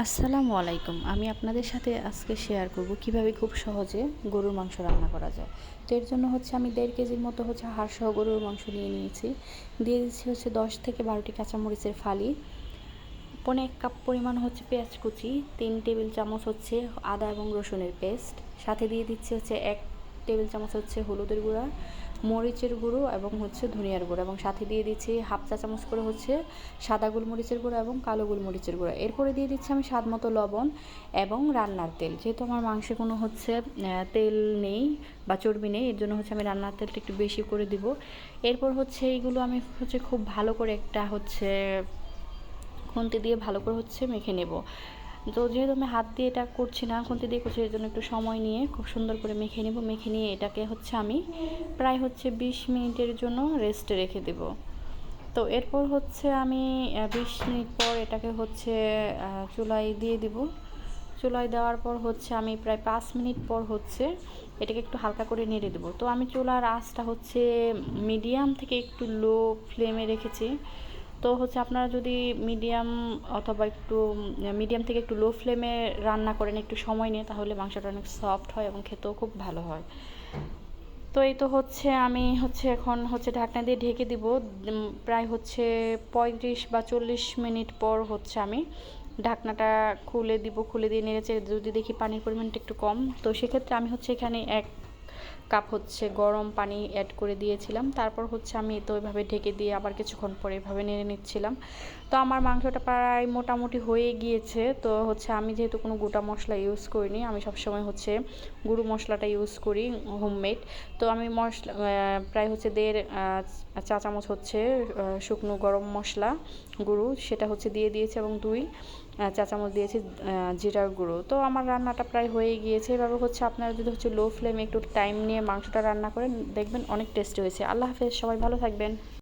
আসসালামু আলাইকুম। আমি আপনাদের সাথে আজকে শেয়ার করব কিভাবে খুব সহজে গরুর মাংস রান্না করা যায়। তো এর জন্য আমি 1.5 কেজির মতো হাড়সহ গরুর মাংস নিয়ে নিয়েছি। দিয়ে দিচ্ছি 10 থেকে 12টি কাঁচামরিচের ফালি, পৌনে 1 কাপ পরিমাণ পেঁয়াজ কুচি, 3 টেবিল চামচ আদা এবং রসুনের পেস্ট, সাথে দিয়ে দিচ্ছি 1 টেবিল চামচ হলুদের গুঁড়া, মরিচের গুঁড়ো এবং ধনিয়ার গুঁড়ো, এবং সাথে দিয়ে দিচ্ছি হাফ চা চামচ করে সাদা গোলমরিচের গুঁড়ো এবং কালো গোলমরিচের গুঁড়ো। এরপরে দিয়ে দিচ্ছি আমি স্বাদ মতো লবণ এবং রান্নার তেল। যেহেতু আমার মাংসে কোনো তেল নেই বা চর্বি নেই, এর জন্য আমি রান্নার তেলটা একটু বেশি করে দিব। এরপর এইগুলো আমি খুব ভালো করে একটা খুন্তি দিয়ে ভালো করে মেখে নেব। তো যেহেতু আমি হাত দিয়ে এটা করছি না, খুন্তি দিয়ে করছি, এর জন্য একটু সময় নিয়ে খুব সুন্দর করে মেখে নেব। মেখে নিয়ে এটাকে আমি প্রায় 20 মিনিটের জন্য রেস্টে রেখে দেব। তো এরপর আমি 20 মিনিট পর এটাকে চুলায় দিয়ে দিব। চুলায় দেওয়ার পর আমি প্রায় 5 মিনিট পর এটাকে একটু হালকা করে নেড়ে দেবো। তো আমি চুলার আঁচটা মিডিয়াম থেকে একটু লো ফ্লেমে রেখেছি। তো আপনারা যদি মিডিয়াম অথবা একটু মিডিয়াম থেকে একটু লো ফ্লেমে রান্না করেন একটু সময় নিয়ে, তাহলে মাংসটা অনেক সফট হয় এবং খেতেও খুব ভালো হয়। তো এই তো আমি এখন ঢাকনা দিয়ে ঢেকে দিব। প্রায় 35 বা 40 মিনিট পর আমি ঢাকনাটা খুলে দিব। খুলে দিয়ে নেড়েচেড়ে যদি দেখি পানির পরিমাণটা একটু কম, তো সেক্ষেত্রে আমি এখানে 1 কাপ গরম পানি অ্যাড করে দিয়েছিলাম। তারপর আমি তো ওইভাবে ঢেকে দিয়ে আবার কিছুক্ষণ পরে এভাবে নেড়ে নিচ্ছিলাম। তো আমার মাংসটা প্রায় মোটামুটি হয়ে গিয়েছে। তো আমি যেহেতু কোনো গোটা মশলা ইউজ করিনি, আমি সবসময় গুঁড়ো মশলাটা ইউজ করি, হোমমেড। তো আমি মশলা প্রায় 1.5 চা চামচ শুকনো গরম মশলা গুঁড়ো সেটা দিয়ে দিয়েছি, এবং 2 চা চামচ দিয়েছি জিরার গুঁড়ো। তো আমার রান্নাটা প্রায় হয়ে গিয়েছে। এভাবে আপনারা যদি লো ফ্লেমে একটু টাইম নিয়ে মাংসটা রান্না করেন, দেখবেন অনেক টেস্টি হয়েছে। আল্লাহ হাফেজ, সবাই ভালো থাকবেন।